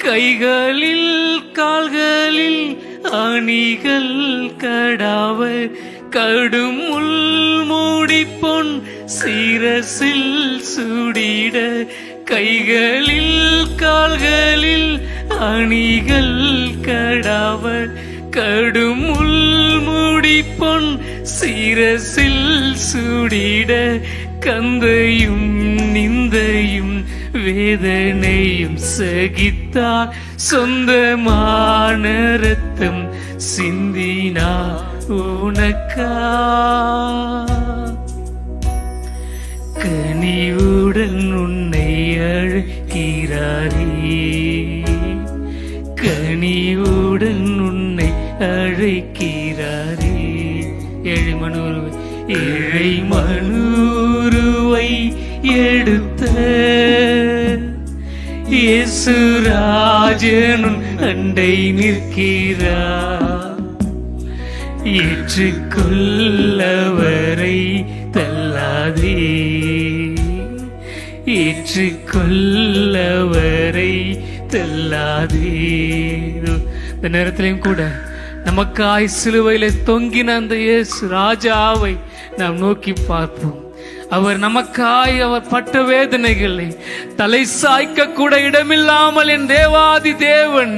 கைகளில் கால்களில் அணிகள் கடாவ கடும் உள்மூடி பொன் சிரசில் சூடிட கைகளில் கால்களில் அணிகள் கடாவ கடும் உள்மூடி பொன் சிரசில் சூடிட கந்தையும் நிந்தையும் வேதனையும் சகித்தார் சொந்தமான ரத்தம் சிந்தினா உனக்கா கனிவுடன் உன்னை அழைக்கிறாரே கனிவுடன் உன்னை அழைக்கிறாரே ஏழை மனுருவை எடுத்த இயேசுராஜனும் அண்டை நிற்கிறார் ஏற்றுக்கொள்ளவரை தள்ளாதே ஏற்றுக்கொள்ளவரை தள்ளாதே. இந்த நேரத்திலையும் கூட நமக்காய் சிலுவையில தொங்கின அந்த இயேசு ராஜாவை நாம் நோக்கி பார்ப்போம். அவர் நமக்காய் அவர் பட்ட வேதனைகளை தலை சாய்க்க கூட இடமில்லாமல் என் தேவாதி தேவன்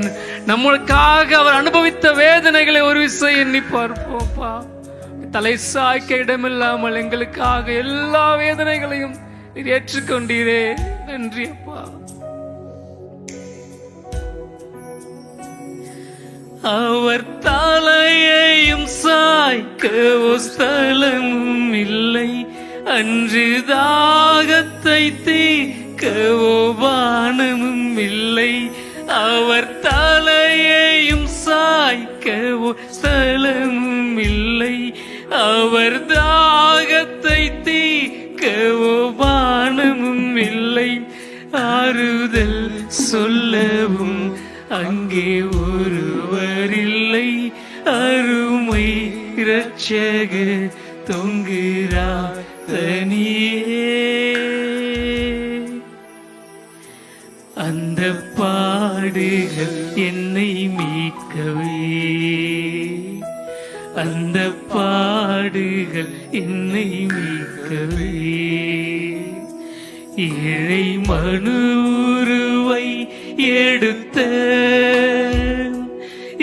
நம்மளுக்காக அவர் அனுபவித்த வேதனைகளை ஒரு விஷயம் எண்ணி பார்ப்போம்ப்பா. தலை சாய்க்க இடமில்லாமல் எங்களுக்காக எல்லா வேதனைகளையும் நீர் ஏற்றுக்கொண்டீரே, நன்றி அப்பா. அவர் தலையையும் சாய்க்கவோ ஸ்தலமும் இல்லை, அன்று தாகத்தை தீர்க்கவோ வானமும் இல்லை. அவர் தலையையும் சாய்க்கவோ ஸ்தலமும் இல்லை, அவர் தாகத்தை தீர்க்கவோ வானமும் இல்லை. ஆறுதல் சொல்லவும் அங்கே ஒருவர் இல்லை, அருமை இரட்சகர் தொங்குகிறார் தனியே. அந்த பாடுகள் என்னை மீட்கவே, அந்த பாடுகள் என்னை மீட்கவே. ஏழை மனுருவை எடுத்த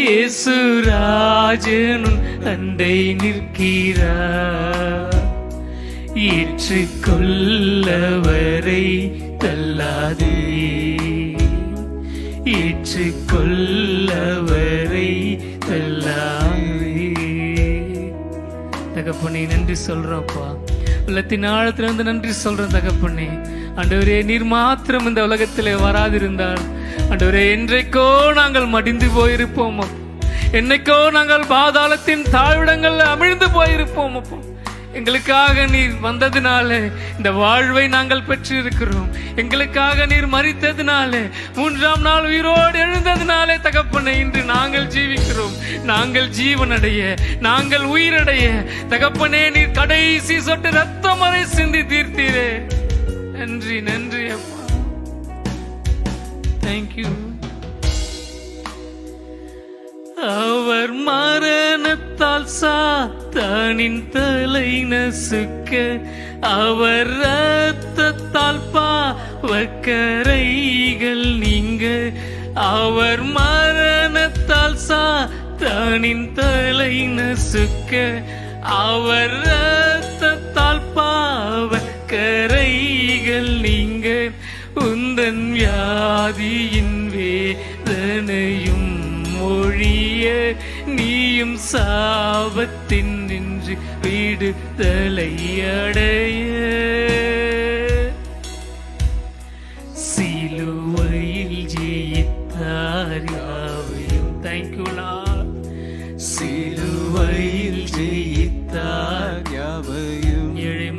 இயேசுராஜனும் அண்டை நிற்கிறார். ஏற்றுக்கொள்ளவரை தள்ளாதே, ஏற்றுக்கொள்ளவரை தள்ளாதே. தகப்பனே நன்றி சொல்றோம்ப்பா, உள்ளத்தின் ஆழத்திலிருந்து நன்றி சொல்றேன் தகப்பனே. ஆண்டவரே, நீர் மாத்திரம் இந்த உலகத்திலே வராதிருந்தால் ஆண்டவரே என்றைக்கோ நாங்கள் மடிந்து போயிருப்போம், என்னைக்கோ நாங்கள் பாதாளத்தின் தாழ்விடங்கள் அமிழ்ந்து போயிருப்போம் அப்போ. எங்களுக்காக நீர் வந்ததினால இந்த வாழ்வை நாங்கள் பெற்றிருக்கிறோம். எங்களுக்காக நீர் மரித்ததினால, மூன்றாம் நாள் உயிரோடு எழுந்ததினாலே தகப்பனை இன்று நாங்கள் ஜீவிக்கிறோம். நாங்கள் ஜீவனடைய, நாங்கள் உயிரடைய தகப்பனே நீர் கடைசி சொட்டு ரத்தம் வரை சிந்தி தீர்த்தீரே. நன்றி நன்றி அப்பா, தேங்க்யூ. அவர் மரணத்தால் சாத்தானின் தலை நசுக்க, அவர் ரத்தத்தால் பாவக்கரைகள் நீங்க. அவர் மரணத்தால் சாத்தானின் தலை நசுக்க, அவர் ரத்தத்தால் பாவக்கரைகள் நீங்க. உந்தன் வியாதியின் வேதனையும் ஒழிய, நீயும் சாபத்தின் நின்று விடுதலை அடைய. சிலுவையில் ஜெயித்தார் யாவையும். Thank you Lord. சிலுவையில் ஜெயித்தார் யாவையும். ஏழை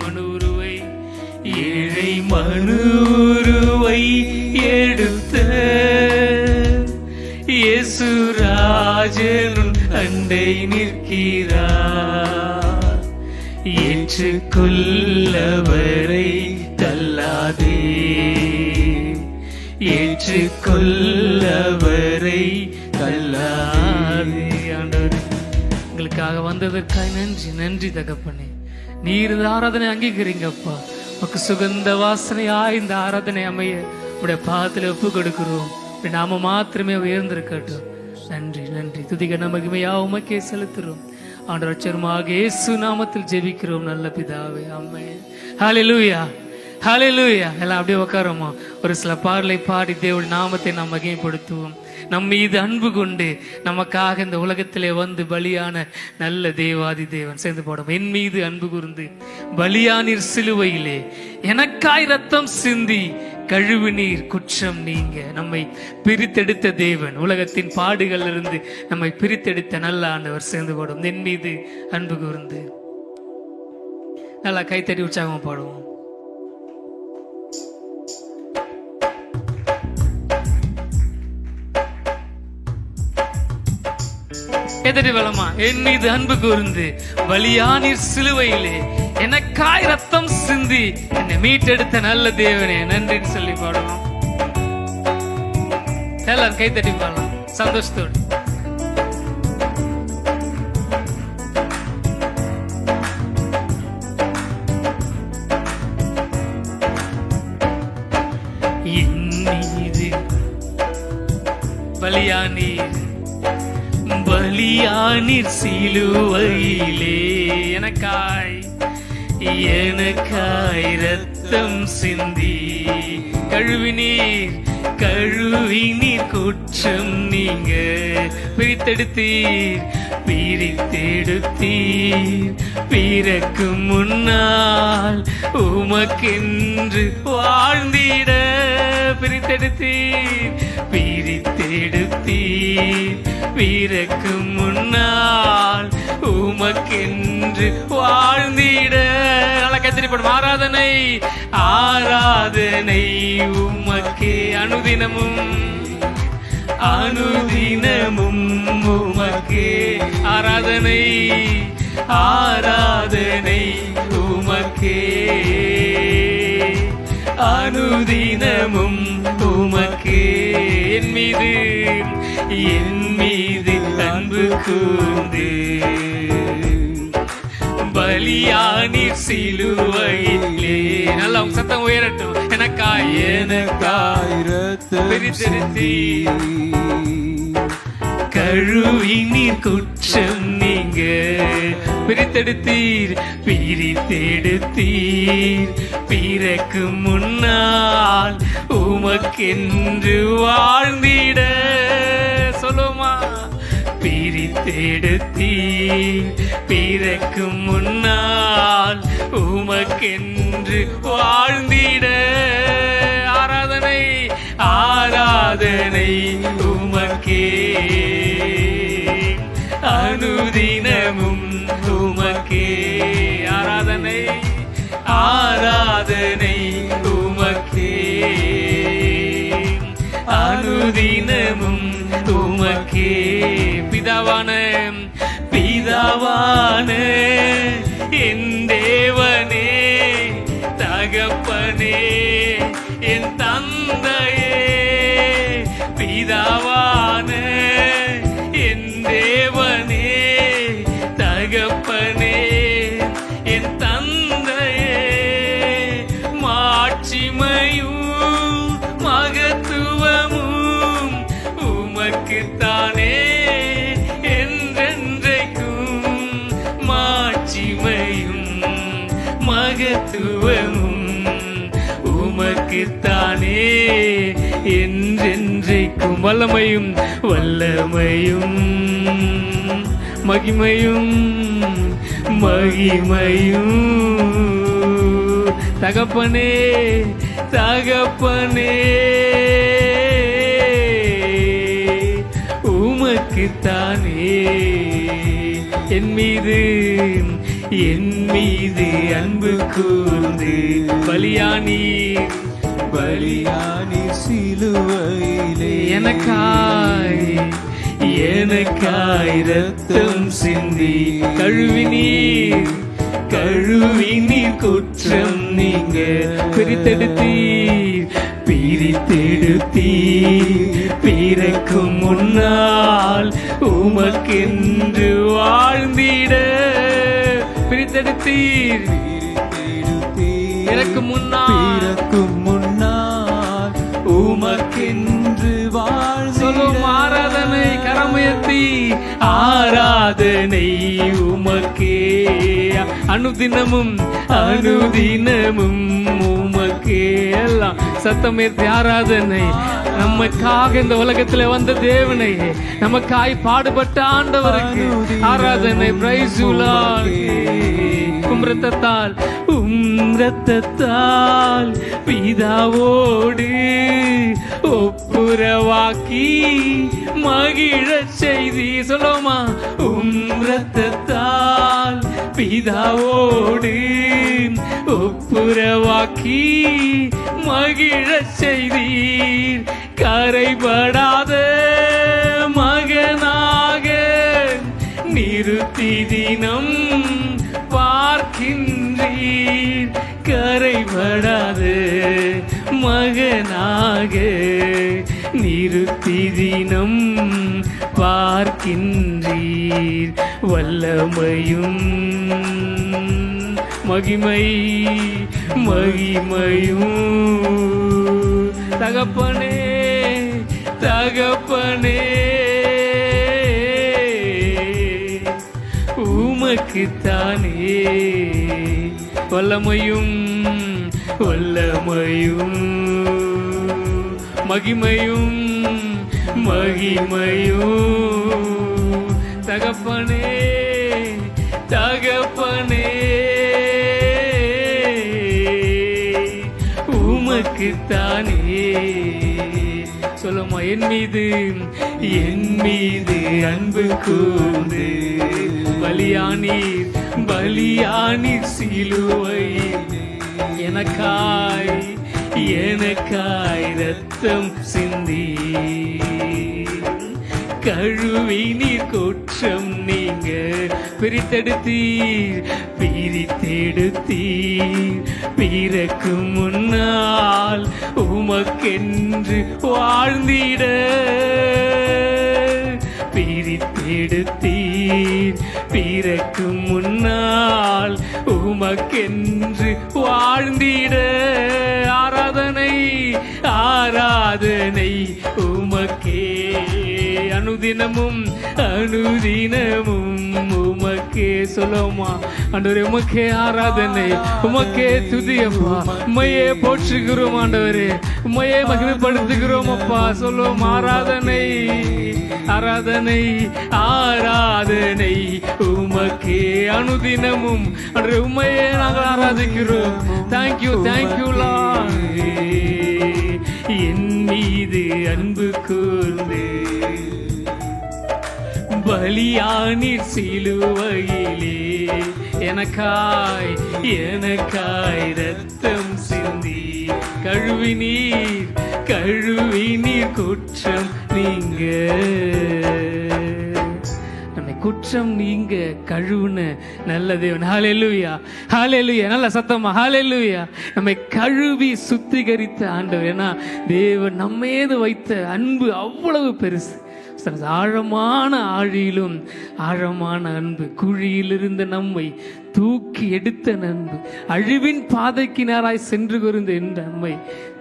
மனுருவை எடுத்த இயேசுராஜனும் அண்டை நிற்கிறார். ஏற்றுக்கொள்ளவரை தள்ளாதே, ஏற்றுக்கொள்ளவரை ஏற்றுக்கொள்ள அவரை தள்ளாதே. ஆண்டவரே, எங்களுக்காக வந்ததற்காக நன்றி, நன்றி தகப்பனே. நீர் இந்த ஆராதனை அங்கீகரிங்கப்பா. உனக்கு சுகந்த வாசனையா இந்த ஆராதனை அமைய உடைய பாதத்தில் ஒப்பு கொடுக்கிறோம். நாம மாத்திரமே உயர்ந்திருக்கட்டும். நன்றி, நன்றி. துதிக மகிமையா உமக்கே செலுத்துறோம். ஆண்டவர் ரட்சகருமாக இயேசு நாமத்தில் ஜெபிக்கிறோம் நல்ல பிதாவே, ஆமென். ஹல்லேலூயா, ஹல்லேலூயா. எல்லாம் அப்படியே உட்காருமா. ஒரு சில பாடலை பாடி தேவனுடைய நாமத்தை நாம் மகிமைப்படுத்துவோம். நம் மீது அன்பு கொண்டு நமக்காக இந்த உலகத்திலே வந்து பலியான நல்ல தேவாதி தேவன். சேர்ந்து பாடும். என் மீது அன்பு கூர்ந்து பலியானீர் சிலுவையிலே, எனக்காய் ரத்தம் சிந்தி கழுவு நீர் குற்றம் நீங்க. நம்மை பிரித்தெடுத்த தேவன், உலகத்தின் பாடுகள் இருந்து நம்மை பிரித்தெடுத்த நல்ல ஆண்டவர். சேர்ந்து பாடும். என் மீது அன்பு கூர்ந்து. நல்லா கைத்தடி உற்சாகமா பாடுவோம். எதிரி வளமா. என் மீது அன்பு கூர்ந்து பலியானீர் சிலுவையிலே, எனக்காய் ரத்தம் சிந்தி என்னை மீட்டெடுத்த நல்ல தேவனே நன்றின்னு சொல்லி பாடணும். எல்லாரும் கைத்தட்டி பாடலாம் சந்தோஷத்தோடு. என் மீது பலியானீர், பலியானீர் சிலுவையிலே, எனக்காய் எனக்காய் ரத்தம் சிந்தி கழுவினீர் கழுவினீர் குற்றம் நீங்க. பிரித்தெடுத்தீர் பிரித்தெடுத்தீர் பிறக்கும் முன்னால் உமக்கென்று வாழ்ந்திட. பிரித்தெடுத்தீர் பிரித்தெடுத்தீர் பிறக்கும் முன்னால் உமக்கென்று வாழ்ந்திட. நல்ல கத்திரிப்படும். ஆராதனை ஆராதனை உமக்கே அனுதினமும் அனுதினமும் உமக்கே. ஆராதனை ஆராதனை உமக்கே அனுதினமும் உமக்கே. என் மீது என் மீது அன்பு கூர்ந்து பலியானீர் சிலுவையிலே. நல்லா உங்க சத்தம் உயரட்டும். எனக்காய் எனக்காய் ரத்தம் பிரித்தெடுத்தீர் கழுவினீர் குற்றம் நீங்க. பிரித்தெடுத்தீர் பிரித்தெடுத்தீர் பிறக்கும் முன்னால் உமக்கென்று வாழ்ந்திட. சொல்லுமா. பிரித்தெடுத்தீர் பிறக்கும் முன்னால் உமக்கென்று வாழ்ந்திட. ஆராதனை ஆராதனை உமக்கே அனுதினமும் உமக்கே. ஆராதனை ஆராதனை உமக்கே அனுதினமும் உமக்கே. பிதாவான பிதாவான என் தேவனே, தகப்பனே என் தந்தையே. பிதாவான என் தேவனே, தகப்பனே என் தந்தையே. மாட்சிமையும் மகத்துவமும் உமக்குத்தானே என்றென்றைக்கும். மாட்சிமையும் மகத்துவமும் உமக்குத்தானே என்றென்றைக்கும். வல்லமையும் வல்லமையும் மகிமையும் மகிமையும் தகப்பனே தகப்பனே உமக்குத்தானே. என் மீது அன்பு கூர்ந்து பலியானீர் பலியானீர் சிலுவையிலே, எனக்காய் எனக்காய் ரத்தம் சிந்தி கழுவினீர் கழுவினீர் குற்றம் நீங்க. பிரித்தெடுத்தீர் பிரித்தெடுத்தீர் பிறக்கும் முன்னால் உமக்கென்று வாழ்ந்திட. பிரித்தெடுத்தீர் பிறக்கும் முன்னால் உமக்கென்று சொல்லும் ஆராதனை கரமுயர்த்தி ஆராதனை உமக்கே அனுதினமும் உமக்கே. எல்லாம் சத்தமுயர்த்தி ஆராதனை நமக்காக இந்த உலகத்துல வந்த தேவனை, நமக்காய் பாடுபட்ட ஆண்டவருக்கு ஆராதனை. Price you Lord. இரத்தத்தால் பிதாவோடு ஒப்புரவாக்கி மகிழச் செய்தி. சொல்லுமா, இரத்தத்தால் பிதாவோடு ஒப்புரவாக்கி மகிழச் செய்தீர். கரைபடாத மகனாக நிறுத்தி தினம் பார்க்கின்றீர். கரைபடாத மகனாக நிறுத்தி தினம் பார்க்கின்றீர். வல்லமையும் மகிமையும் தகப்பனே உமக்குத்தானே. வல்லமையும் மகிமையும் தகப்பனே உமக்குத்தானே. சொல்லுமா, என் மீது அன்பு கூர்ந்து பலியானீர் சிலுவையில் எனக்காய் ரத்தம் சிந்தி கழுவினீர் குற்றம் நீங்க. பிரித்தெடுத்தீர் பிறக்கும் முன்னால் உமக்கென்று வாழ்ந்திட. பிரித்தெடுத்தீர் பிறக்கும் முன்னால் உமக்கென்று வாழ்ந்திட. ஆராதனை உமக்கே. அனுதினமும் உமக்கே. சொல்லுமா, ஆண்டவரே உமக்கே ஆராதனை, உமக்கே துதியப்பா. உம்மையே போற்றுகிறோம் ஆண்டவரே, உம்மையே மகிமைப்படுத்துகிறோம் அப்பா. சொல்லுவோம், ஆராதனை உமக்கே. அனுதினமும் ஆண்டவரே உம்மையே நாங்கள் ஆராதிக்கிறோம். Thank you Lord. என் மீது அன்பு கூர்ந்து பலியானீர் சிலுவையிலே எனக்காய் ரத்தம் சிந்தி கழுவினீர் குற்றம் நீங்க. நம்மை குற்றம் நீங்க கழுவுன நல்ல தேவன். ஹல்லேலூயா, நல்ல சத்தமா ஹல்லேலூயா. நம்மை கழுவி சுத்திகரித்த ஆண்டவர். ஏன்னா தேவன் நம்மேது வைத்த அன்பு அவ்வளவு பெருசு. ஆழமான அன்பு, குழியிலிருந்த நம்மை தூக்கி எடுத்த நண்பு, அழிவின் பாதைக்கு நேராய் சென்று கொண்டு நம்மை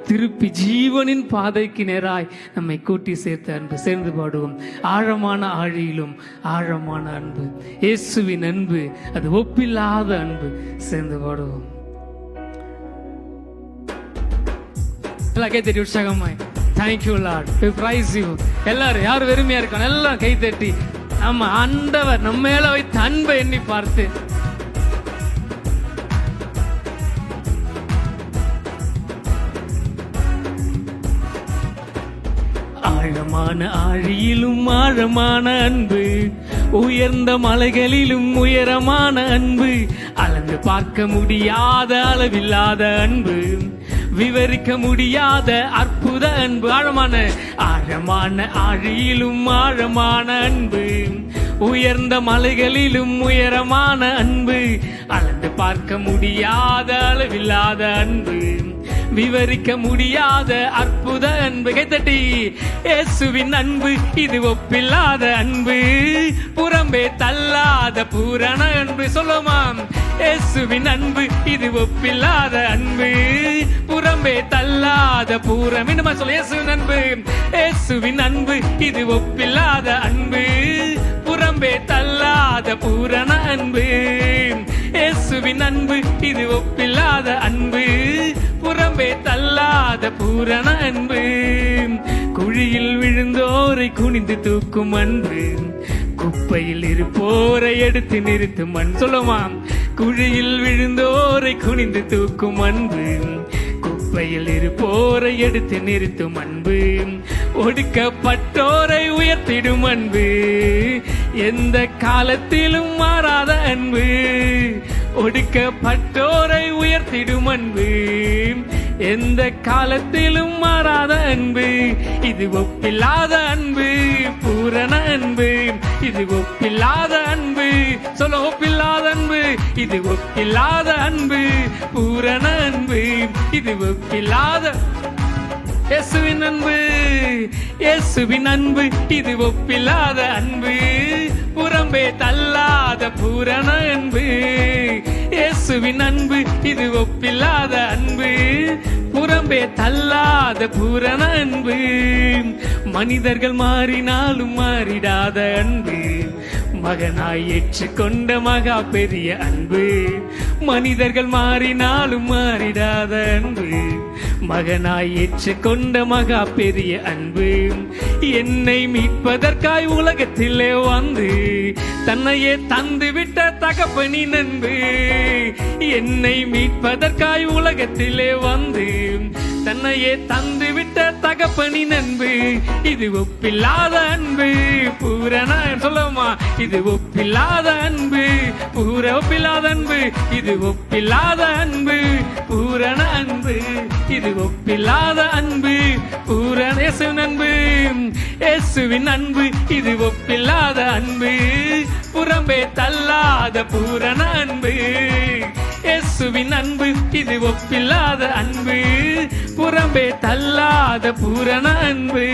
திருப்பி ஜீவனின் பாதைக்கு நேராய் நம்மை கூட்டி சேர்த்த அன்பு. சேர்ந்து பாடுவோம். ஆழமான அன்பு, இயேசுவின் அன்பு, அது ஒப்பில்லாத அன்பு. சேர்ந்து பாடுவோம். கை உற்சாகமாய் Thank you Lord. We praise you. எல்லாரும் யார் வெறுமையா இருக்காங்க எல்லாம் கை தட்டி நம்ம ஆண்டவர் நம்ம மேல வைத்த அன்பை எண்ணி பார்த்து ஆழமான ஆழியிலும் ஆழமான அன்பு, உயர்ந்த மலைகளிலும் உயரமான அன்பு, அளந்து பார்க்க முடியாத அளவில்லாத அன்பு, விவரிக்க முடியாத அற்புத அன்பு. ஆழமான ஆழியிலும் ஆழமான அன்பு, உயர்ந்த மலைகளிலும் உயரமான அன்பு, அளந்து பார்க்க முடியாத அளவில்லாத அன்பு, விவரிக்க முடியாத அற்புத அன்பு. கைத்தட்டி இயேசுவின் அன்பு இது ஒப்பில்லாத அன்பு, புறம்பே தள்ளாத பூரண அன்பு. சொல்லுமாம், இயேசுவின் அன்பு இது ஒப்பில்லாத அன்பு, புறம்பே தள்ளாத பூரம். இன்னுமா சொல்ல, இயேசுவின் அன்பு, இயேசுவின் அன்பு இது ஒப்பில்லாத அன்பு, புறம்பே தள்ளாத பூரண அன்பு. இயேசுவின் அன்பு இது ஒப்பில்லாத அன்பு, புறம்பே தள்ளாத பூரண அன்பு. குழியில் விழுந்தோரை குனிந்து தூக்கும் அன்பு, குப்பையில் இருப்போரை எடுத்து நிறுத்தும் அன்பு. சொல்லுமாம், குழியில் விழுந்தோரை குனிந்து தூக்கும் அன்பு, குப்பையில் இருப்போரை எடுத்து நிறுத்தும் அன்பு. ஒடுக்கப்பட்டோரை உயர்த்திடும் அன்பு, எந்த காலத்திலும் மாறாத அன்பு. ஒடுக்கப்பட்டோரை உயர்த்திடும் அன்பு, எந்த காலத்திலும் மாறாத அன்பு. இது ஒப்பில்லாத அன்பு, பூரண அன்பு. இது ஒப்பில்லாத அன்பு. சொல்ல, ஒப்பில்லாத அன்பு. இது ஒப்பில்லாத அன்பு, பூரண அன்பு. இது ஒப்பில்லாத இயேசுவின் அன்பு. இயேசுவின் அன்பு இது ஒப்பில்லாத அன்பு, புறம்பே தள்ளாத பூரண அன்பு. இயேசுவின் அன்பு இது ஒப்பில்லாத அன்பு, புறம்பே தள்ளாத பூரண அன்பு. மனிதர்கள் மாறினாலும் மாறிடாத அன்பு, மகனாய் ஏற்றுக்கொண்ட மகா பெரிய அன்பு. மனிதர்கள் மாறினாலும் மாறிடாத அன்பு, மகனாய் ஏற்றுக்கொண்ட மகா பெரிய அன்பு. என்னை மீட்பதற்காய் உலகத்திலே வந்து தன்னையே தந்து விட்ட தகப்பனின் அன்பு. என்னை மீட்பதற்காய் உலகத்திலே வந்து தன்னையே தந்து விட்ட தகப்பனின் அன்பு. இது ஒப்பில்லாத அன்பு, பூரண. சொல்லுமா, இது ஒப்பில்லாத அன்பு, ஒப்பில்லாத அன்பு. இது ஒப்பில்லாத அன்பு, பூரண அன்பு. இது ஒப்பில்லாத அன்பு, பூரண. இயேசுவின் அன்பு, இயேசுவின் அன்பு இது ஒப்பில்லாத அன்பு, புறம்பே தள்ளாத பூரண அன்பு. இயேசுவின் அன்பு இது ஒப்பில்லாத அன்பு, புறம்பே தள்ளாத பூரண அன்பு.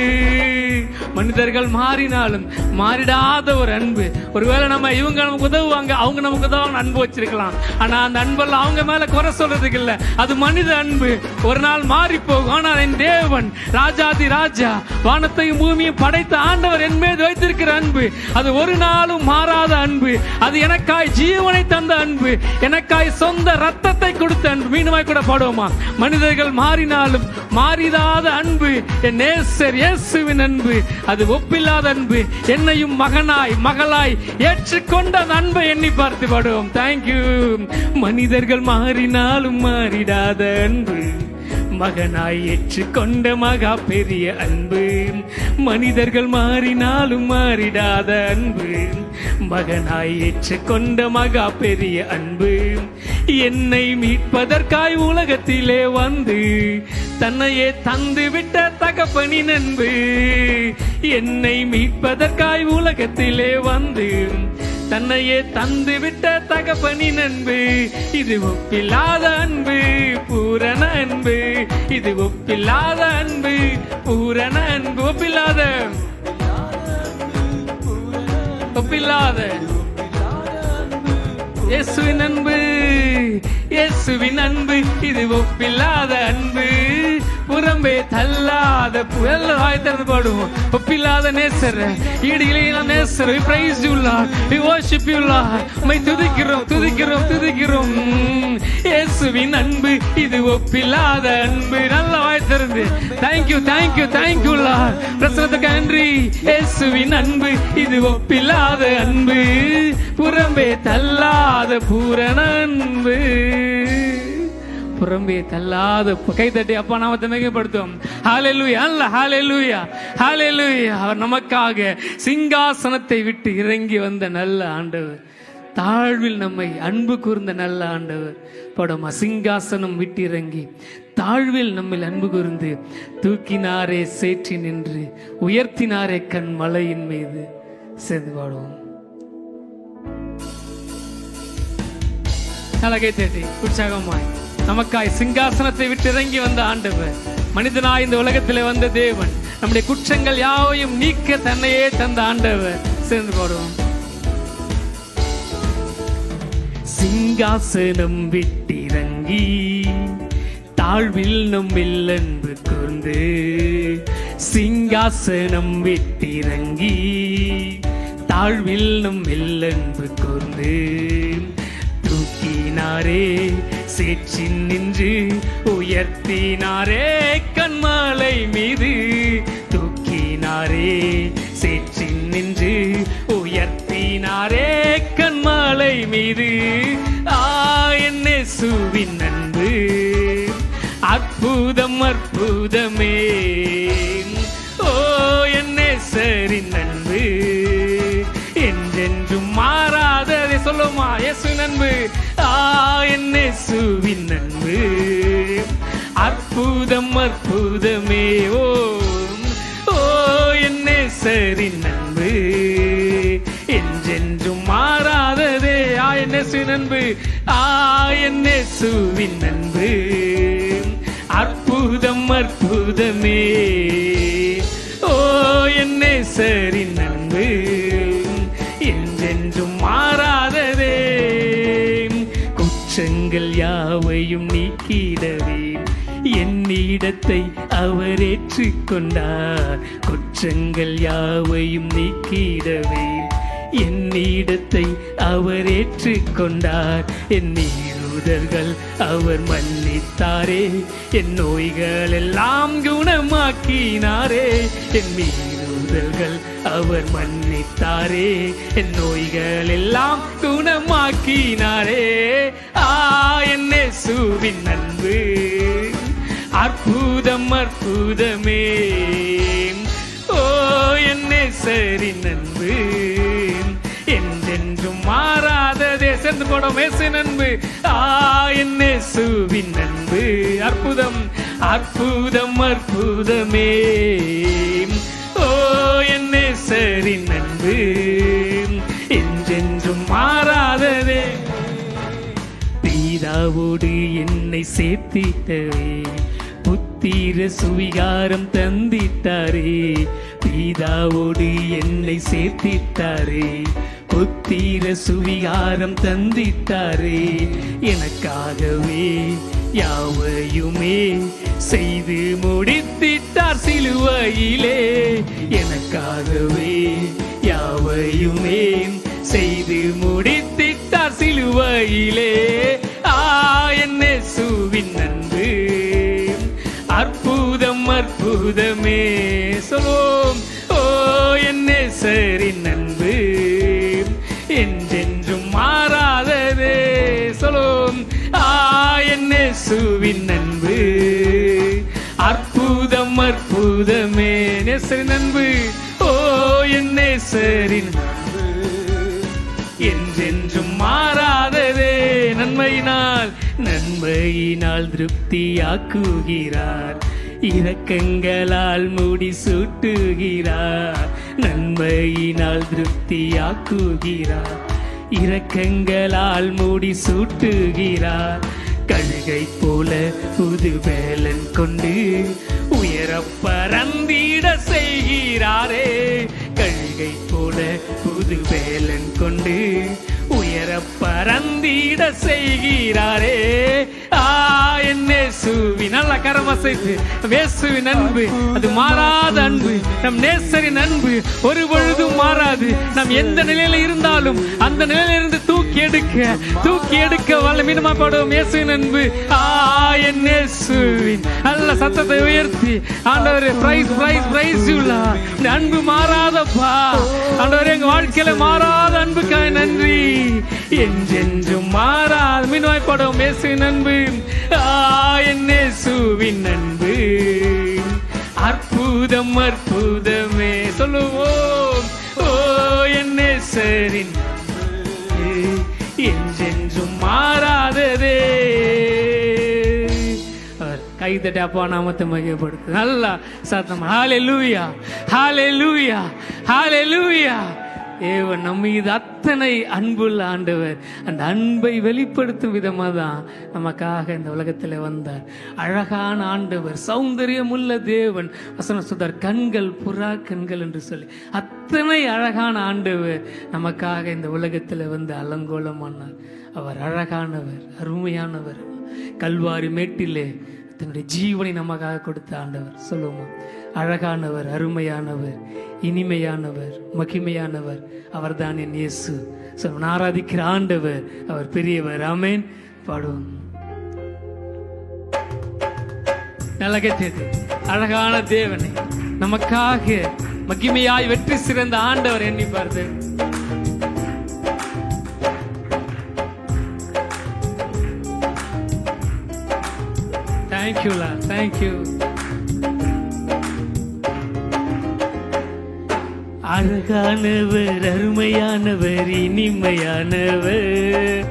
மனிதர்கள் மாறினாலும் மாறிடாத ஒரு அன்பு. ஒருவேளை நம்ம இவங்க நமக்கு உதவுவாங்க, அவங்க நமக்கு உதவாங்க அன்பு வச்சிருக்கலாம். ஆனா அந்த அன்பெல்லாம் அவங்க மேல குறை சொல்றதுக்கு இல்ல, அது மனித அன்பு. ஒரு நாள் மாறி போகும். ஆனால் என் தேவன் ராஜாதி ராஜா, வானத்தையும் பூமியும் படைத்த ஆண்டவர் என் மீது வைத்திருக்கிற அன்பு அது ஒரு நாளும் மாறாத அன்பு. அது எனக்காய் ஜீவனை தந்த அன்பு, எனக்காய் சொந்த ரத்தத்தை கொடுத்த அன்பு. மீண்டுமாய் கூட பாடுவோமா, மனிதர்கள் மாறினாலும் மாறிடாத அன்பு என் நேசர் இயேசுவின் அன்பு. அது ஒப்பில்லாத அன்பு. என்னையும் மகனாய் மகளாய் ஏற்றுக்கொண்ட அன்பை எண்ணி பார்த்து பாடுவோம். தேங்க்யூ. மனிதர்கள் மாறினாலும் மாறிடாத அன்பு, மகனாய் ஏற்றுக்கொண்ட மகா பெரிய அன்பு. மனிதர்கள் மாறினாலும் மாறிடாத அன்பு, மகனாய் ஏற்றுக்கொண்ட மகா பெரிய அன்பு. என்னை மீட்பதற்காய் உலகத்திலே வந்து தன்னையே தந்து விட்ட தகப்பனின் அன்பு. என்னை மீட்பதற்காய் உலகத்திலே வந்து தன்னையே தந்து விட்ட தகப்பனின் அன்பு. இது ஒப்பில்லாத அன்பு, பூரண அன்பு. இது ஒப்பில்லாத அன்பு, பூரண அன்பு. ஒப்பில்லாத ஒப்பில்லாத இயேசுவின் அன்பு. இயேசுவின் அன்பு இது ஒப்பில்லாத அன்பு, புறம்பே தள்ளாத. திறந்து பாடுவோம். ஒப்பில்லாத நேசர், ஈடு இணையான நேசர். We praise you Lord, we worship you Lord. உம்மை துதிக்கிறோம் துதிக்கிறோம் துதிக்கிறோம். இயேசுவின் அன்பு இது ஒப்பில்லாத அன்பு. நல்ல வாய் திறந்து thank you thank you thank you Lord. பிரசன்னத்துக்கு நன்றி. இயேசுவின் அன்பு இது ஒப்பில்லாத அன்பு, புறம்பே தள்ளாத பூரண அன்பு. புறம்பே தள்ளாத. கைதட்டி அப்பா நாமத்தை மிகைப்படுத்தும். ஹல்லேலூயா அல்ல ஹல்லேலூயா ஹல்லேலூயா. அவர் நமக்காக சிங்காசனத்தை விட்டு இறங்கி வந்த நல்ல ஆண்டவர், தாழ்வில் நம்மை அன்பு கூர்ந்த நல்ல ஆண்டவர். படமா, சிங்காசனம் விட்டு இறங்கி தாழ்வில் நம்மில் அன்பு கூர்ந்து தூக்கினாரே சேற்றி நின்று உயர்த்தினாரே கண் மலையின் மீது. சேர்ந்து பாடுவோம். நல்லா கைத்தட்டி உற்சாகமாய். நமக்காய் சிங்காசனத்தை விட்டு இறங்கி வந்த ஆண்டவர், மனிதனாய் இந்த உலகத்திலே வந்த தேவன், நம்முடைய குற்றங்கள் யாவையும் நீக்க தன்னையே தந்த ஆண்டவர். சேர்ந்து போடுவோம். சிங்காசனம் விட்டிறங்கி தாழ்வில் நம்மில் அன்பு கூர்ந்து, சிங்காசனம் விட்டிறங்கி தாழ்வில் நம்மில் அன்பு கூர்ந்து, தூக்கினாரே சேற்றின் நின்று உயர்த்தினாரே கண்மாலை மீது, தூக்கினாரே சேற்றின் நின்று உயர்த்தினாரே கண்மாலை மீது. என் இயேசுவின் அன்பு அற்புதம் அற்புதமே, ஓ என் நேசரின் அன்பு என்றென்றும் மாறாததே. சொல்லுமா இயேசுவின் அன்பு, என் இயேசுவின் அன்பு அற்புதம் அற்புதமே, ஓ என் நேசரின் அன்பு என்றென்றும் மாறாததே. என் இயேசுவின் அன்பு, என் இயேசுவின் அன்பு அற்புதம் அற்புதமே, ஓ என் நேசரின் அன்பு என்றென்றும் மாறாததே. குற்றங்கள் யாவையும் நீக்கிடவே என்னிடத்தை அவர் ஏற்றுக்கொண்டார், குற்றங்கள் யாவையும் நீக்கிடவே என்னிடத்தை அவர் ஏற்றுக்கொண்டார். என் மீறுதல்கள் அவர் மன்னித்தாரே, என் நோய்கள் எல்லாம் குணமாக்கினாரே. என் மீறுதல்கள் அவர் மன்னித்தாரே, என் நோய்கள் எல்லாம் குணமாக்கினாரே. என் இயேசுவின் அன்பு அற்புதம் அற்புதமே, ஓ என் நேசரின் அன்பு என்றென்றும் மாறாததே. சேர்ந்து போடும் இயேசுவின் அன்பு, என் இயேசுவின் அன்பு அற்புதம் அற்புதம் அற்புதமே, ஓ என் நேசரின் அன்பு என்றென்றும் மாறாததே. பிதாவோடு என்னை சேர்த்திட்டவே புத்திர சுவிகாரம் தந்திட்டாரே, பிதாவோடு என்னை சேர்த்திட்டாரே புத்திர சுவிகாரம் தந்திட்டாரே. எனக்காகவே யாவையுமே செய்து முடித்திட்டார் சிலுவையிலே, எனக்காகவே யாவையுமே செய்து முடித்திட்டார் சிலுவையிலே. என் இயேசுவின் அன்பு அற்புதம் அற்புதமே, சொல்வோம், ஓ என் நேசரின் அன்பு என்றென்றும் மாறாததே. சொல்வோம், என் இயேசுவின் அன்பு அற்புதம் அற்புதமே, நேசரின் அன்பு, ஓ என் நேசரின் அன்பு என்றென்றும் மாறாததே. நன்மையினால் நன்மையினால் திருப்தியாக்குகிறார், இரக்கங்களால் முடி சூட்டுகிறார். நன்மையினால் திருப்தியாக்குகிறார், இரக்கங்களால் முடி சூட்டுகிறார். கழுகை போல புது வேலன் கொண்டு உயர பறந்திட செய்கிறாரே, கழுகை போல புது வேலன் கொண்டு உயர பறந்திட செய்கிறாரே. என் இயேசுவின் நல்ல கரமசைத்து இயேசுவின் அன்பு அது மாறாத அன்பு, நம் நேசரின் அன்பு ஒரு பொழுதும் மாறாது. நாம் எந்த நிலையில இருந்தாலும் அந்த நிலையிலிருந்து தூக்கி எடுக்க வல்லமையா படும் இயேசுவின் அன்பு. என் இயேசுவின் நல்ல சத்தத்தை உயர்த்தி ஆண்டவரே பிரைஸ் பிரைஸ் பிரைஸ் யூலா. இந்த அன்பு மாறாதப்பா ஆண்டவரே, எங்க வாழ்க்கையில மாறாத அன்புக்காய் நன்றி. என்றென்றும் மாறாத மின்வாய்ப்படும் இயேசுவின் அன்பு, என் இயேசுவின் அன்பு அற்புதம் அற்புதமே. சொல்லுவோம், ஓ என் நேசரின் அன்பு என்றென்றும் மாறாததே. கைதட்டி அப்பா நாமத்தை மகிமைப்படுத்து நல்லா சத்தம். ஹல்லேலூயா ஹல்லேலூயா ஹல்லேலூயா. தேவன் நம்ம மீது அத்தனை அன்புள்ள ஆண்டவர். அந்த அன்பை வெளிப்படுத்தும் விதமாக தான் நமக்காக இந்த உலகத்தில் வந்தார். அழகான ஆண்டவர், சௌந்தரியம் உள்ள தேவன். வசனம் சொல்றார், கண்கள் புறா கண்கள் என்று சொல்லி அத்தனை அழகான ஆண்டவர் நமக்காக இந்த உலகத்தில் வந்து அலங்கோலமானார். அவர் அழகானவர், அருமையானவர். கல்வாரி மேட்டிலே தன்னுடைய ஜீவனை நமக்காக கொடுத்த ஆண்டவர். சொல்லுவோமா, அழகானவர், அருமையானவர், இனிமையானவர், மகிமையானவர், அவர் தான் என் இயேசு. சொல்லுவோம், ஆராதிக்கிற ஆண்டவர், அவர் பெரியவர். ஆமென். பாடுவோம். நல்லா கேட்டது. அழகான தேவனை நமக்காக மகிமையாய் வெற்றி சிறந்த ஆண்டவர் எண்ணி பார்த்து. Thank you, Lord. Thank you. அழகானவர், அருமையானவர், இனிமையானவர்.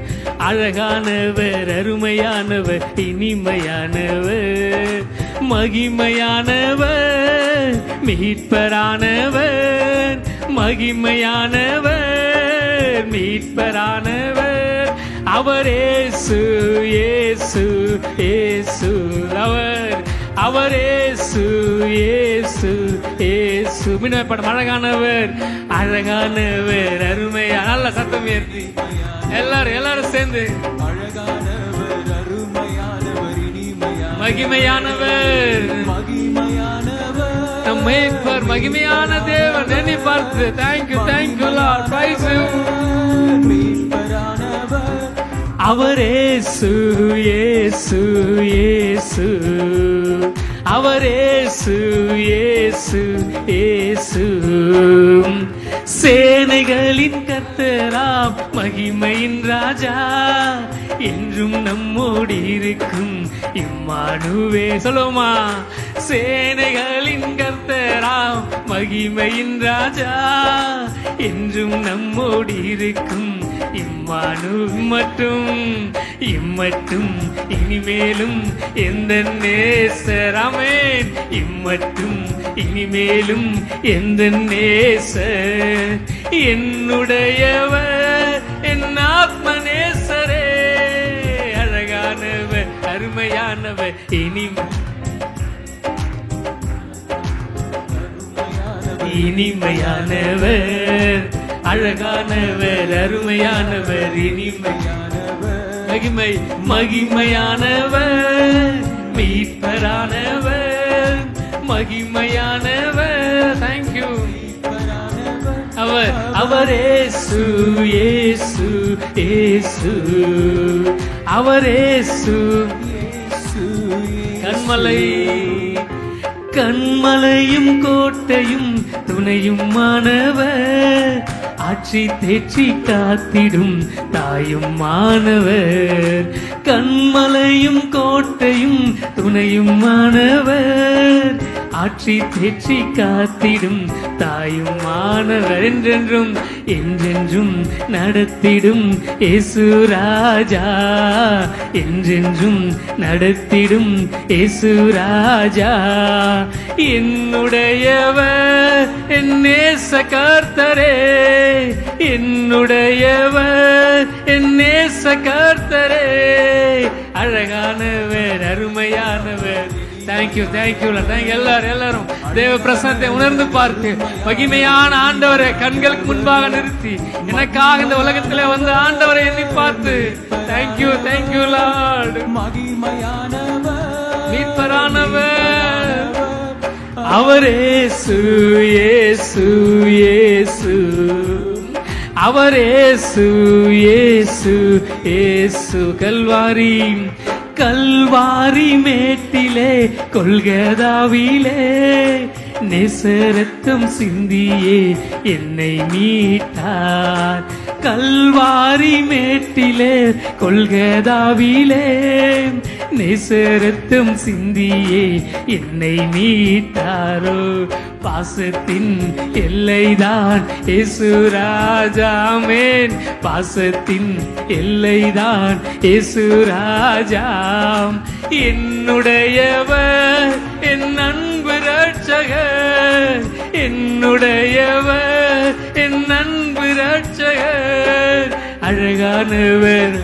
அழகானவர், அருமையானவர், இனிமையானவர், மகிமையானவர், மீட்பரானவர், மகிமையானவர், மீட்பரானவர். அவர் இயேசு, இயேசு, இயேசு. அவர் இயேசு, இயேசு, இயேசு. மீண்டும் அழகானவர், அழகானவர், அருமையா. நல்ல சத்தம் ஏற்றி எல்லாரும் சேர்ந்து, அழகானவர், அருமையானவர், இனிமையானவர், மகிமையானவர், மகிமையானவர், நம் மேய்ப்பர், மகிமையான தேவன் எண்ணி பார்த்து. Thank you, thank you lord. Praise you. மீட்பரானவர், அவர் இயேசு, இயேசு, இயேசு. அவர் இயேசு, இயேசு, இயேசு. சேனைகளின் கர்த்தராம் மகிமையின் ராஜா, என்றும் நம்மோடு இருக்கும் இம்மானுவே. சொல்லுமா, சேனைகளின் கர்த்தராம் மகிமையின் ராஜா, என்றும் நம்மோடு இருக்கும் இம்மானு. இம்மட்டும் இனிமேலும் எந்த நேசர். ஆமென். இம்மட்டும் இனிமேலும் எந்த நேசர், என்னுடையவர், என் ஆத்ம நேசரே. அழகானவர், அருமையானவர், இனிமையானவர், அழகானவர், அருமையானவர், இனிமையானவர், மகிமையானவர், மீட்பரானவர், மகிமையானவர். தேங்க்யூ. அவர் இயேசு, இயேசு, இயேசு. அவர் இயேசு, கண்மலையும் கோட்டையும் துணையும் மாணவர், ஆட்சி தேற்றி காத்திடும் தாயும் மாணவர். கண்மலையும் கோட்டையும் துணையும் மாணவர், ஆட்சி தேற்றி காத்திடும் தாயும் மாணவர். என்றென்றும் என்றென்றும் நடத்திடும் இயேசு ராஜா, என்றென்றும் நடத்திடும் இயேசு ராஜா. என்னுடையவர், என் நேச கர்த்தரே, என்னுடையவர், என் நேச கர்த்தரே. அழகானவர், அருமையானவர். Thank you, thank you. எல்லாரும் தேவ பிரசன்னத்தை உணர்ந்து பார்த்து, மகிமையான ஆண்டவரை கண்களுக்கு முன்பாக நிறுத்தி, எனக்காக இந்த உலகத்திலே வந்து ஆண்டவரை எண்ணி பார்த்து. Thank you, thank you lord. மகிமையானவர், மீட்பரானவர், அவர் இயேசு, இயேசு, இயேசு. அவர் இயேசு, இயேசு, இயேசு. கல்வாரி மேட்டிலே, கொல்கதாவிலே, நேசரத்தம் சிந்தியே என்னை மீட்டார். கல்வாரி மேட்டிலே, கொல்கதாவிலே, நேசரத்தம் சிந்தியே என்னை மீட்டாரோ. பாசத்தின் எல்லைதான் இயேசு ராஜா. ஆமென். பாசத்தின் எல்லைதான் இயேசு ராஜா. என்னுடையவர், என் அன்பு ரட்சகர், என்னுடையவர், என் அன்பு ரட்சகர் அழகானவர்.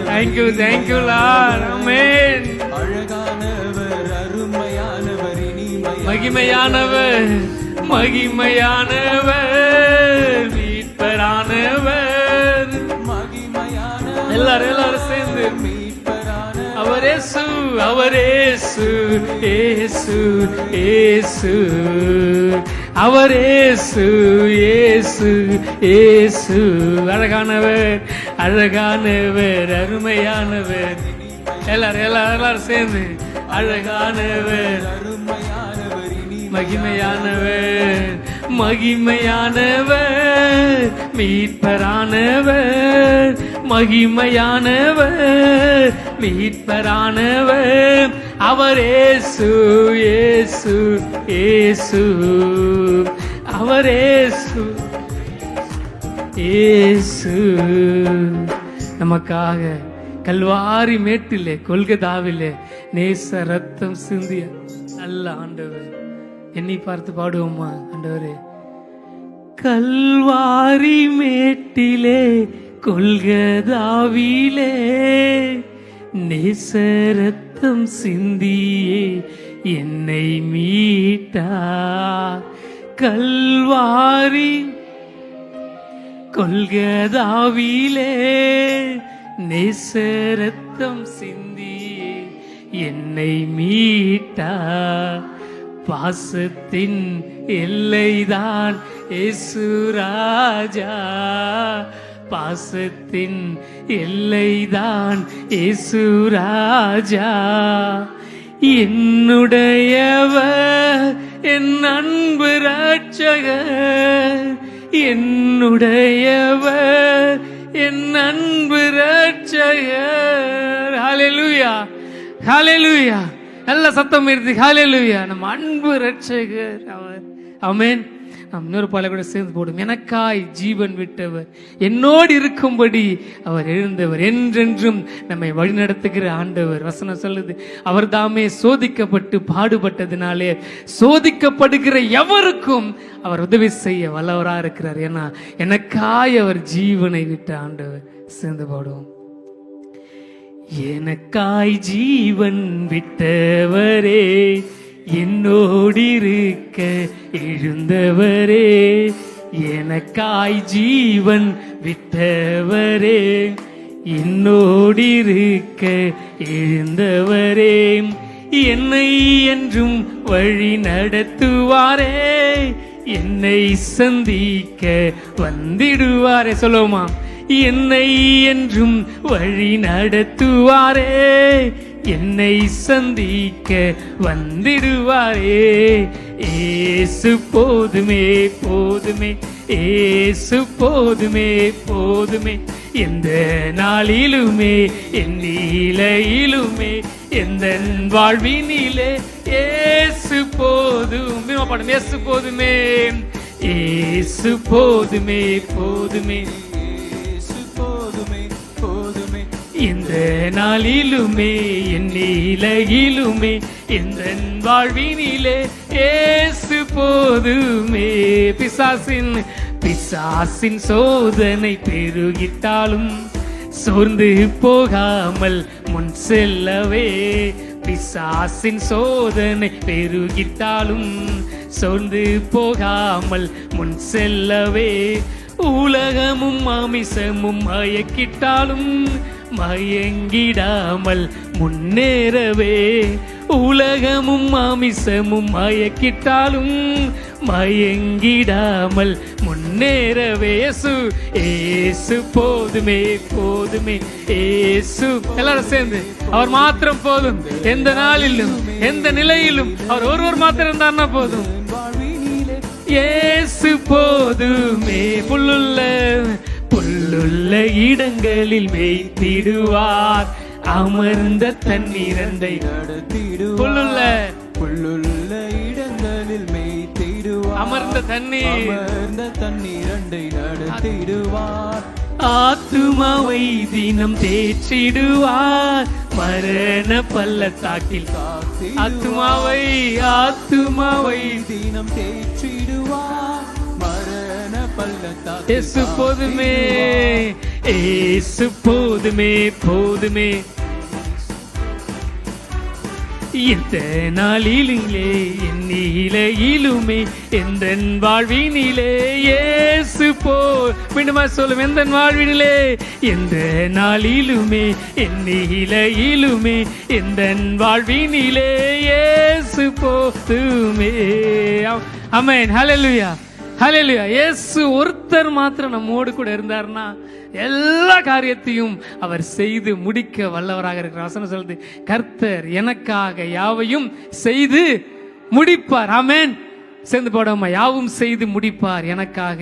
Thank you thank you lord. ஆமென். அழகானவர், அருமையானவர், மகிமையானவர், மகிமையானவர், மீட்பரானவர். மகிமையானவர், எல்லாரும் சேர்ந்து அவரேசு அவரேசு ஏசு ஏசு அவரேசு ஏசு ஏசு. அழகானவர், அழகானவர், அருமையானவர். எல்லாரும் சேர்ந்து அழகானவர், மகிமையானவர், மகிமையானவர், மீட்பரானவர், மகிமையானவர், மீட்பரானவர். அவரேசு ஏசு ஏசு அவரேசு ஏசு. நமக்காக கல்வாரி மேட்டிலே கொல்கதாவிலே நேச ரத்தம் சிந்திய நல்ல ஆண்டவர். என்னை பார்த்து பாடுவோமா? ஆண்டவரே, கல்வாரி மேட்டிலே கொல்கதாவிலே நேச ரத்தம் சிந்தியே என்னை மீட்டா. கல்வாரி கொல்கதாவிலே நேச ரத்தம் சிந்தியே என்னை மீட்டா. பாசத்தின் எல்லைதான் இயேசு ராஜா, பாசத்தின் எல்லைதான் இயேசு ராஜா. என்னுடையவர் என் அன்பு ரட்சகர், என்னுடையவர் என் அன்பு ரட்சகர். ஹல்லேலூயா ஹல்லேலூயா. நல்ல சத்தம் இருக்கு. ஹல்லேலூயா. நம்ம அன்பு ரட்சகர் அவர். ஆமென். நாம் இன்னொரு பாடலை கூட சேர்ந்து போடும். எனக்காய் ஜீவன் விட்டவர், என்னோடு இருக்கும்படி அவர் எழுந்தவர், என்றென்றும் நம்மை வழிநடத்துகிற ஆண்டவர். வசனம் சொல்லுது, அவர் தாமே சோதிக்கப்பட்டு பாடுபட்டதினாலே சோதிக்கப்படுகிற எவருக்கும் அவர் உதவி செய்ய வல்லவராக இருக்கிறார். ஏன்னா எனக்காய் அவர் ஜீவனை விட்ட ஆண்டவர். சேர்ந்து பாடுவோம். எனக்காய் ஜீவன் விட்டவரே, என்னோடிருக்க எழுந்தவரே, எனக்காய் ஜீவன் விட்டவரே, என்னோடிருக்க எழுந்தவரே, என்னை என்றும் வழி நடத்துவாரே, என்னை சந்திக்க வந்திடுவாரே. சொல்லுவோமா? என்னை என்றும் வழி நடத்துவாரே, என்னை சந்திக்க வந்திடுவாரே. ஏசு போதுமே போதுமே, ஏசு போதுமே போதுமே, எந்த நாளிலுமே என் நிலையிலுமே எந்த வாழ்வினிலே ஏசு போதுமே. பாடும். ஏசு போதுமே, ஏசு போதுமே போதுமே, எந்த நாளிலுமே என் நிலையிலுமே எந்த வாழ்வினிலே ஏசு போதுமே. பிசாசின் சோதனை பெருகிட்டாலும் சோர்ந்து போகாமல் முன் செல்லவே, பிசாசின் சோதனை பெருகிட்டாலும் சோர்ந்து போகாமல் முன் செல்லவே, உலகமும் மாமிசமும் மயக்கிட்டாலும் மயங்கிடாமல் முன்னேறவே, உலகமும் மாமிசமும் மயக்கிட்டாலும் மயங்கிடாமல் முன்னேறவே. ஏசு ஏசு போதுமே போதுமே, ஏசு. எல்லாரும் சேர்ந்து அவர் மாத்திரம் போதும். எந்த நாளிலும் எந்த நிலையிலும் அவர் ஒருவர் மாத்திரம் இருந்தார்னா போதும். ஏசு போதுமே. புல்லுள்ள இடங்களில் மேய்த்திடுவார், அமர்ந்த தண்ணீரண்டை நடத்திடுவார். புல்லுள்ள இடங்களில் மேய்த்திடுவார், அமர்ந்த தண்ணீரண்டை நடத்திடுவார். ஆத்துமாவை தினம் தேற்றிடுவார், மரண பள்ளத்தாக்கில் ஆத்துமாவை தினம் தேற்றிடுவார், மரண பள்ளத்தாக்கு இயேசு போதுமே, இயேசு போதுமே, போதுமே. எந்த நாளிலே என் நிலையிலுமே எந்த வாழ்வினிலே இயேசு மீண்டுமா சொல்லும், எந்த வாழ்வினிலே எந்த நாளிலுமே என் நிலையிலுமே எந்த வாழ்வினிலே இயேசு போதுமே. ஆமென். ஹல்லேலூயா, ஹல்லேலூயா. இயேசு ஒருத்தர் மாத்திரம் நம்மோடு கூட இருந்தார்னா எல்லா காரியத்தையும் அவர் செய்து முடிக்க வல்லவராக இருக்கிறார். வசனம் சொல்லுது, கர்த்தர் எனக்காக யாவையும் செய்து முடிப்பார். ஆமென். சேர்ந்து போடாம, யாவும் செய்து முடிப்பார், எனக்காக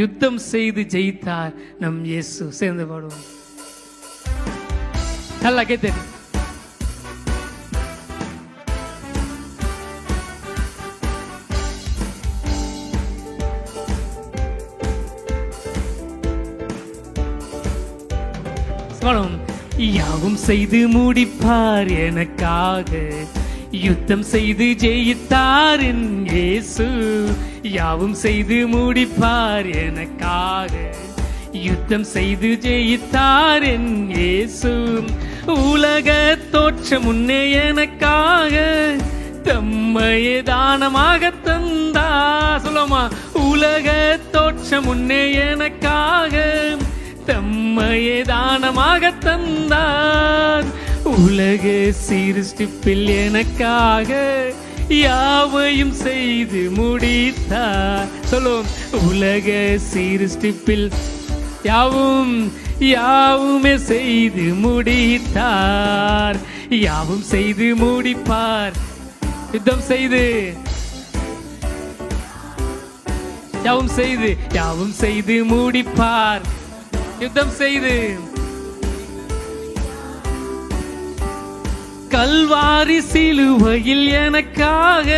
யுத்தம் செய்து ஜெயித்தார் நம் இயேசு. சேர்ந்து போடுவோம். நல்லா கேட்டு யாவும் செய்து முடிப்பார், எனக்காக யுத்தம் செய்து ஜெயித்தார் என் இயேசு. யாவும் செய்து முடிப்பார், எனக்காக யுத்தம் செய்து ஜெயித்தார் என் இயேசு. உலக தோற்றம் முன்னே எனக்காக தம்மையே தானமாக தந்தா. சொல்லுமா, உலக தோற்றம் முன்னே எனக்காக தம்மையே தானமாக தந்தார். உலக சிருஷ்டிப்பில் எனக்காக யாவையும் செய்து முடித்தார். சொல்லுவோம், உலக சிருஷ்டிப்பில் யாவுமே செய்து முடித்தார். யாவும் செய்து முடிப்பார், யுத்தம் செய்து யாவும் செய்து முடிப்பார், யுத்தம் செய்து. கல்வாரி சிலுவையில் எனக்காக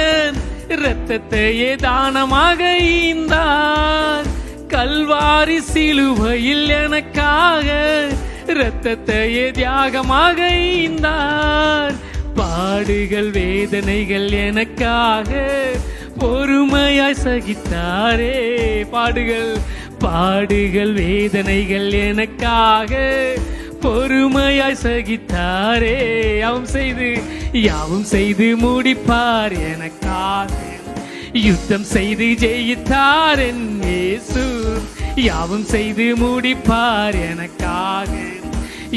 இரத்தத்தையே தானமாக ஈந்தார். கல்வாரி சிலுவையில் எனக்காக இரத்தத்தையே தியாகமாக ஈந்தார். பாடுகள் வேதனைகள் எனக்காக பொறுமையாய் சகித்தாரே. பாடுகள் வேதனைகள் எனக்காக பொறுமையாய் சகித்தாரே. யாவும் செய்து முடிப்பார், எனக்காக யுத்தம் செய்து ஜெயித்தார் என் இயேசு. யாவும் செய்து முடிப்பார், எனக்காக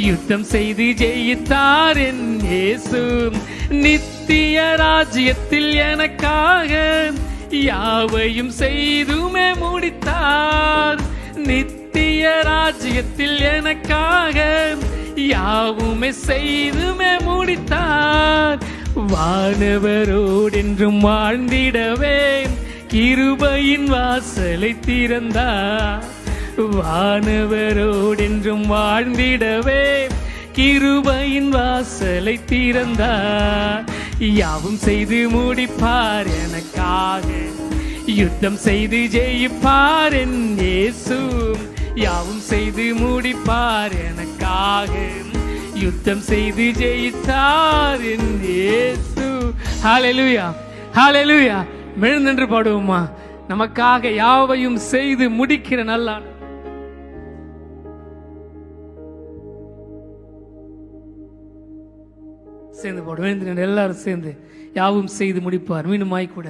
யுத்தம் செய்து ஜெயித்தார் என் இயேசு. நித்திய ராஜ்யத்தில் எனக்காக யாவையும் செய்துமே முடித்தார். நித்திய ராஜ்யத்தில் எனக்காக யாவுமே செய்துமே முடித்தார். வானவரோடென்றும் வாழ்ந்திடவே கிருபையின் வாசலை திறந்தார். வானவரோடென்றும் வாழ்ந்திடவே கிருபையின் வாசலை திறந்தார். யாவும் செய்து முடிப்பார், எனக்காக யுத்தம் செய்து ஜெயிப்பார் என் இயேசு. யாவும் செய்து முடிப்பார், எனக்காக யுத்தம் செய்து ஜெயித்தார் என் இயேசு. ஹல்லேலூயா, ஹல்லேலூயா. எழுந்தென்று பாடுவோமா? நமக்காக யாவையும் செய்து முடிக்கிற நல்ல சேர்ந்து பாடுவோம். எல்லாரும் சேர்ந்து யாவும் செய்து முடிப்பார். மீண்டுமாய் கூட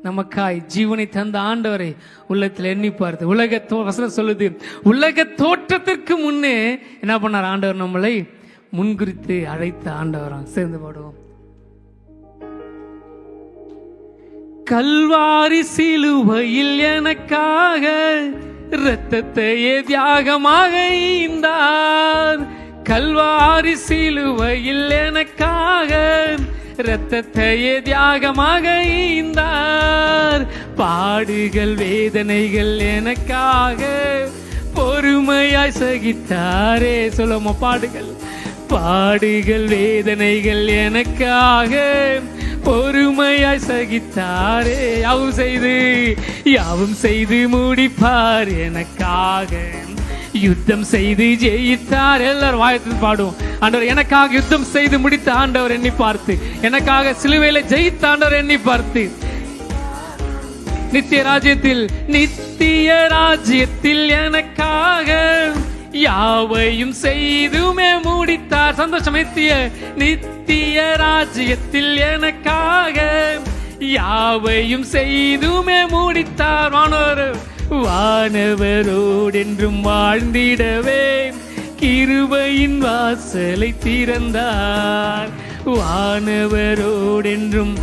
நமக்காய் ஜீவனை தந்த ஆண்டவரை உள்ளத்தில் எண்ணி பார்த்து, வசனம் சொல்லுது, உலக தோற்றத்திற்கு முன்னே என்ன பண்ணார் ஆண்டவர்? நம்மளை முன்குறித்து அழைத்த ஆண்டவரா. சேர்ந்து பாடுவோம். கல்வாரி சிலுவையில் எனக்காக இரத்தத்தையே தியாகமாக ஈந்தார். கல்வாரி சிலுவையில் எனக்காக இரத்தத்தையே தியாகமாக ஈந்தார். பாடுகள் வேதனைகள் எனக்காக பொறுமையாய் சகித்தாரே. சொல்லுமா, பாடுகள் வேதனைகள் எனக்காக பொறுமையாய் சகித்தாரே. யாவும் செய்து முடிப்பார், எனக்காக யுத்தம் செய்து ஜெயித்தார். எல்லாரும் வாயத்தில் பாடுவோம். ஆண்டவர் எனக்காக யுத்தம் செய்து முடித்த ஆண்டவர் எண்ணி பார்த்து, எனக்காக சிலுவையில ஜெயித்த ஆண்டவர் எண்ணி பார்த்து, நித்திய ராஜ்யத்தில் எனக்காக யாவையும் செய்துமே முடித்தார். சந்தோஷம். நித்திய ராஜ்யத்தில் எனக்காக யாவையும் செய்துமே முடித்தார். வானவரோடென்றும் வாழ்ந்திடவே கிருபையின் வாசலை திறந்தார். வானவரோடென்றும்.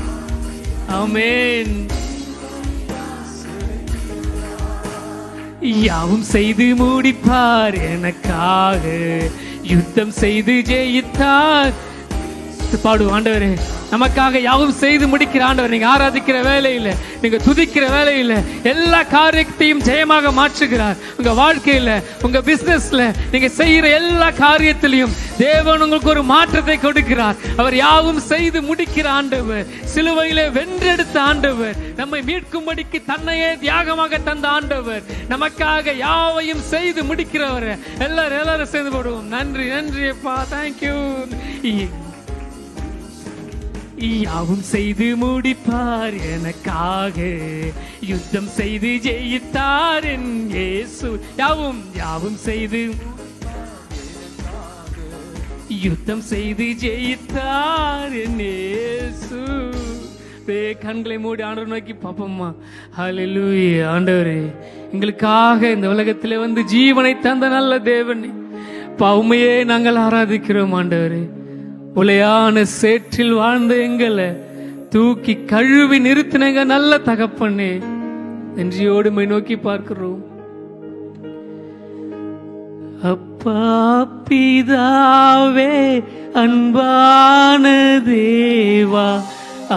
ஆமென். யாவும் செய்து முடிப்பார் எனக்காக, யுத்தம் செய்து ஜெயித்தார். பாடு. ஆண்டவரே, நமக்காக யாவும் செய்து முடிக்கிற ஆண்டவர். நீங்க ஆராதிக்கிற வேலையில, நீங்க துதிக்கிற வேலையில எல்லா காரியத்தையும் ஜெயமாக மாற்றுகிறார். உங்க வாழ்க்கையில, உங்க பிசினஸ்ல, நீங்க செய்யற எல்லா காரியத்திலையும் தேவன் உங்களுக்கு ஒரு மாற்றத்தை கொடுக்கிறார். அவர் யாவும் செய்து முடிக்கிற ஆண்டவர், சிலுவையில வென்றெடுத்த ஆண்டவர், நம்மை மீட்கும்படிக்கு தன்னையே தியாகமாக தந்த ஆண்டவர், நமக்காக யாவையும் செய்து முடிக்கிறவர். எல்லாரும் சேர்ந்து போடுவோம். நன்றி நன்றி அப்பா, தேங்க்யூ. யாவும் செய்து முடிப்பார் எனக்காக, யுத்தம் செய்து ஜெயித்தார் என் இயேசு. யாவும் செய்து யுத்தம் செய்து ஜெயித்தார் என் இயேசு. கண்களை மூடி ஆண்டவர் நோக்கி பாப்போம்மா. ஹல்லேலூயா. ஆண்டவரே, எங்களுக்காக இந்த உலகத்திலே வந்து ஜீவனை தந்த நல்ல தேவனே, உம்மையே நாங்கள் ஆராதிக்கிறோம். ஆண்டவரே, உலையான சேற்றில் வாழ்ந்த எங்களை தூக்கி கழுவி நிறுத்தினங்க நல்ல தகப்பனே, நன்றியோடு மை நோக்கி பார்க்கிறோம். அப்பா பிதாவே, அன்பான தேவா,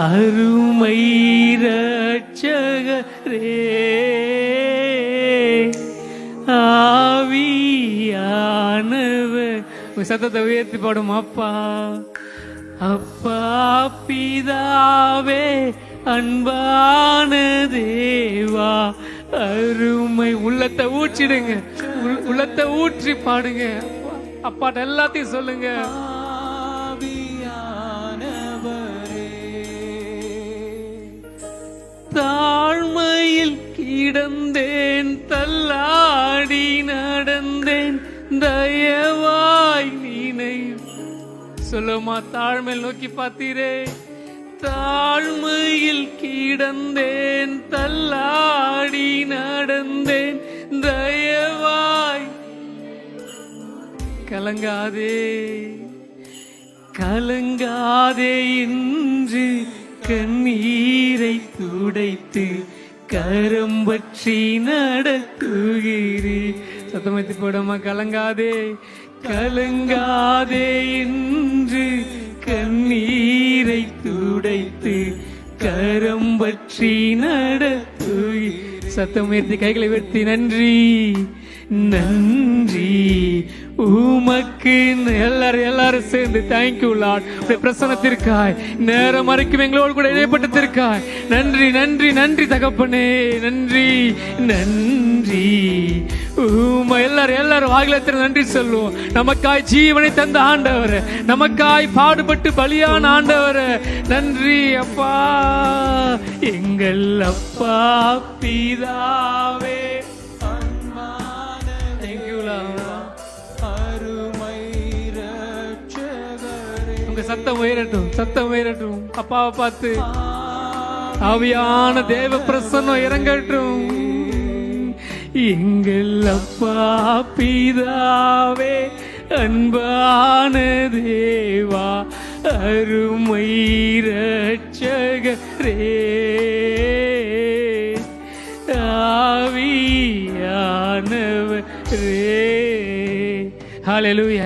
அருமை இரட்சகரே, ஆவியானவர். சத்தத்தை உயர்த்தி பாடும். அப்பா பிதாவே, அன்பான தேவா, அருமை. உள்ளத்தை ஊற்றிடுங்க, உள்ளத்தை ஊற்றி பாடுங்க. அப்பாட்ட எல்லாத்தையும் சொல்லுங்க. தாழ்மையில் கிடந்தேன், தள்ளாடி நடந்தேன், தயவாய் நீனை சொல்லுமா. தாழ்மையில் நோக்கி பார்த்தீரே. தாழ்மையில் கிடந்தேன், தள்ளாடி நடந்தேன், தயவாய். கலங்காதே கலங்காதே என்று கண்ணீரை துடைத்து கரம் பற்றி நடத்துகிறே. சத்தமைத்து போடாம. கலங்காதே கலங்காதே என்று கண்ணீரை துடைத்து கரம் பற்றி நடத்துகிறே. சத்தம் உயர்த்தி கைகளை உயர்த்தி நன்றி நன்றி உமக்கு. எல்லாரும் சேர்ந்து தேங்க்யூ லார்ட். பிரசன்னத்திற்காய், நேரம் வரைக்கும் எங்களோடு கூட இடைப்பட்டதற்காய் நன்றி நன்றி நன்றி தகப்பனே. நன்றி நன்றி உமை. எல்லாரும் வாயிலத்தில் நன்றி சொல்லுவோம். நமக்காய் ஜீவனை தந்த ஆண்டவர், நமக்காய் பாடுபட்டு பலியான ஆண்டவர், நன்றி அப்பா. எங்கள் அப்பா பிதாவே, சத்தம் உயரட்டும், சத்தம் உயரட்டும். அப்பாவை பார்த்து ஆவியான தேவ பிரசன்னம் இறங்கட்டும். எங்கள் அப்பா பிதாவே, அன்பான தேவா, அருமை இரட்சகரே, ஆவியானவரே. ஹல்லேலூயா.